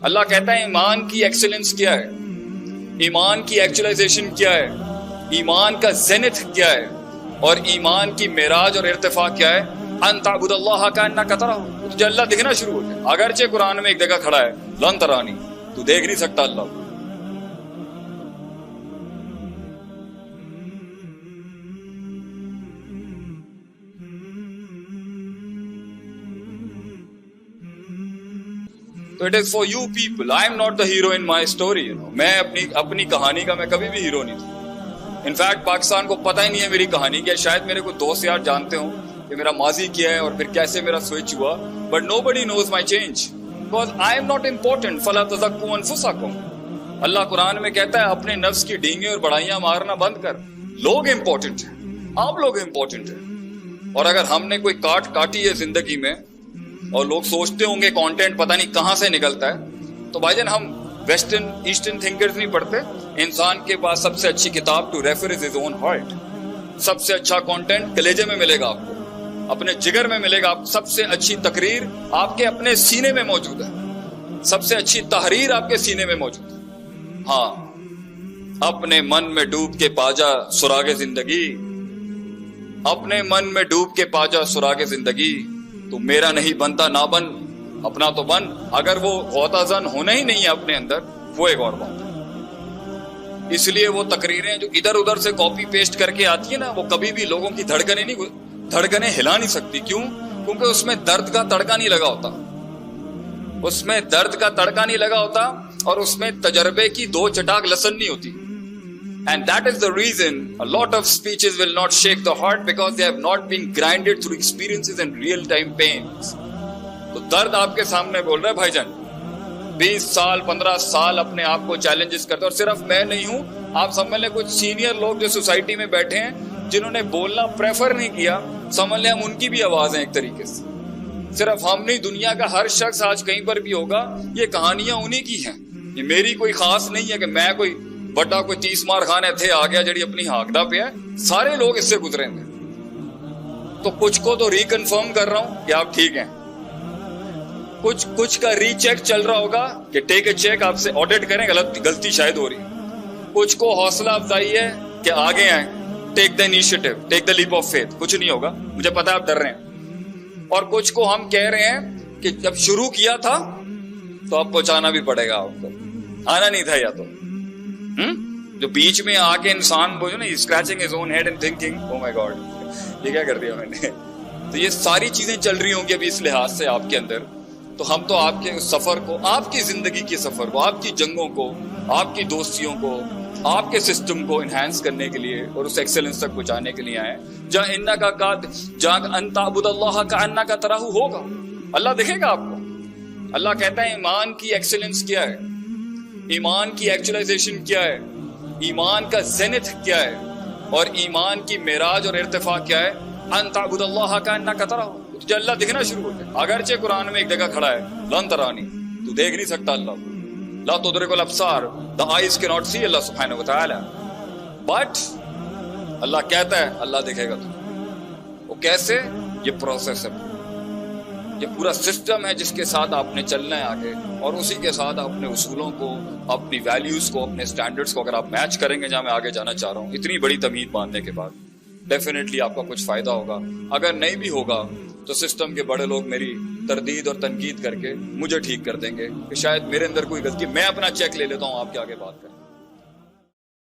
اللہ کہتا ہے ایمان کی ایکسلنس کیا ہے، ایمان کی ایکچولائزیشن کیا ہے، ایمان کا زینت کیا ہے، اور ایمان کی معراج اور ارتفاع کیا ہے؟ ان تعبد اللہ کانک تراہ، تجھے اللہ دکھنا شروع ہو جائے۔ اگرچہ قرآن میں ایک جگہ کھڑا ہے لن ترانی، تو دیکھ نہیں سکتا اللہ کو۔ تو it is for you people, I am not the hero in my story, میں اپنی کہانی کا میں کبھی بھی ہیرو نہیں تھا۔ انفیکٹ پاکستان کو پتہ ہی نہیں ہے میری کہانی کیا، شاید میرے کوئی دوست یار جانتے ہوں کہ میرا ماضی کیا ہے اور پھر کیسے میرا سوئچ ہوا، but nobody knows my change because I'm not important, فلا تزکوا انفسکم۔ اللہ قرآن میں کہتا ہے اپنے نفس کی ڈینگیں اور بڑائیاں مارنا بند کر، لوگ امپورٹنٹ ہیں، آپ لوگ امپورٹنٹ ہیں۔ اور اگر ہم نے کوئی کاٹی ہے زندگی میں اور لوگ سوچتے ہوں گے کانٹینٹ پتہ نہیں کہاں سے نکلتا ہے، تو بھائی جان ہم ویسٹرن ایسٹرن تھنکرز نہیں پڑھتے۔ انسان کے پاس سب سے اچھی کتاب to refer is his own heart, سب سے اچھا کانٹینٹ کلیجے میں ملے گا آپ کو، اپنے جگر میں ملے گا، سب سے اچھی تقریر آپ کے اپنے سینے میں موجود ہے، سب سے اچھی تحریر آپ کے سینے میں موجود ہے۔ ہاں، اپنے من میں ڈوب کے پاجا سراغ زندگی، اپنے من میں ڈوب کے پاجا سراغ زندگی، تو میرا نہیں بنتا نہ بن، اپنا تو بن۔ اگر وہ غوطہ زن ہونا ہی نہیں ہے اپنے اندر، وہ ایک اور بات ہے۔ اس لیے وہ تقریریں جو ادھر ادھر سے کاپی پیسٹ کر کے آتی ہے نا، وہ کبھی بھی لوگوں کی دھڑکنیں ہلا نہیں سکتی۔ کیوں؟ کیونکہ اس میں درد کا تڑکا نہیں لگا ہوتا، اس میں درد کا تڑکا نہیں لگا ہوتا، اور اس میں تجربے کی دو چٹاک لسن نہیں ہوتی۔ And that is the reason a lot of speeches will not shake the heart because they have not been grinded through experiences and real time pains. تو درد آپ کے سامنے بول رہا ہے بھائی جان، 20 سال 15 سال اپنے آپ کو چیلنجز کرتے، اور صرف میں نہیں ہوں، آپ سمجھ لیں کچھ سینئر لوگ جو سوسائٹی میں بیٹھے ہیں جنہوں نے بولنا پریفر نہیں کیا، سمجھ لیں ہم ان کی بھی آواز ہیں ایک طریقے سے۔ صرف ہم نہیں، دنیا کا ہر شخص آج کہیں پر بھی ہوگا، یہ کہانیاں انہی کی ہیں، یہ میری کوئی خاص نہیں ہے کہ میں کوئی بڑا کوئی 30 مار خانے تھے آ گیا جڑی اپنی ہاکدہ پہ ہے، سارے لوگ اس سے گزرے ہیں۔ تو کچھ کو تو ریکنفرم کر رہا ہوں کہ آپ ٹھیک ہیں، کچھ کا ری چیک چل رہا ہوگا کہ ٹیک اے چیک، آپ سے آڈٹ کریں، غلطی شاید ہو رہی۔ کچھ کو حوصلہ افزائی ہے کہ آگے آئیں، take the initiative, take the leap of faith, کچھ نہیں ہوگا، مجھے پتا ہے آپ ڈر رہے ہیں۔ اور کچھ کو ہم کہہ رہے ہیں کہ جب شروع کیا تھا تو اب پہنچانا بھی پڑے گا، آپ کو آنا نہیں تھا، یا تو جو بیچ میں آ کے انسان بولے نا scratching his own head and thinking oh my God یہ کیا کر دیا میں نے۔ تو یہ ساری چیزیں چل رہی ہوں گی ابھی اس لحاظ سے آپ کے اندر۔ تو ہم تو آپ کے اس سفر کو، آپ کی زندگی کے سفر کو، آپ کی جنگوں کو، آپ کی دوستیوں کو، آپ کے سسٹم کو انہینس کرنے کے لیے اور اس ایکسلنس تک پہنچانے کے لیے آئے، جہاں ان تعبد اللہ کانک تراہ ہوگا، اللہ دیکھے گا آپ کو۔ اللہ کہتا ہے ایمان کی ایکسلنس کیا ہے، ایمان کی ایکچولائزیشن کیا ہے، ایمان کا زینت کیا ہے، اور ایمان کی معراج اور ارتفاع کیا ہے؟ ان تعبد اللہ کانک تراہ، تجھے اللہ دکھنا شروع ہو جائے۔ اگرچہ قرآن میں ایک جگہ کھڑا ہے لن ترانی، تو دیکھ نہیں سکتا اللہ کو، لا تدرک الابصار، the eyes cannot see اللہ سبحانہ وتعالی، بٹ اللہ کہتا ہے اللہ دیکھے گا تجھے۔ وہ کیسے؟ یہ پروسیس ہے، یہ پورا سسٹم ہے جس کے ساتھ آپ نے چلنا ہے آگے، اور اسی کے ساتھ اپنے اصولوں کو، اپنی ویلیوز کو، اپنے سٹینڈرڈز کو اگر آپ میچ کریں گے جہاں میں آگے جانا چاہ رہا ہوں، اتنی بڑی تمہید باندھنے کے بعد ڈیفینیٹلی آپ کا کچھ فائدہ ہوگا۔ اگر نہیں بھی ہوگا تو سسٹم کے بڑے لوگ میری تردید اور تنقید کر کے مجھے ٹھیک کر دیں گے کہ شاید میرے اندر کوئی غلطی، میں اپنا چیک لے لیتا ہوں، آپ کے آگے بات کریں۔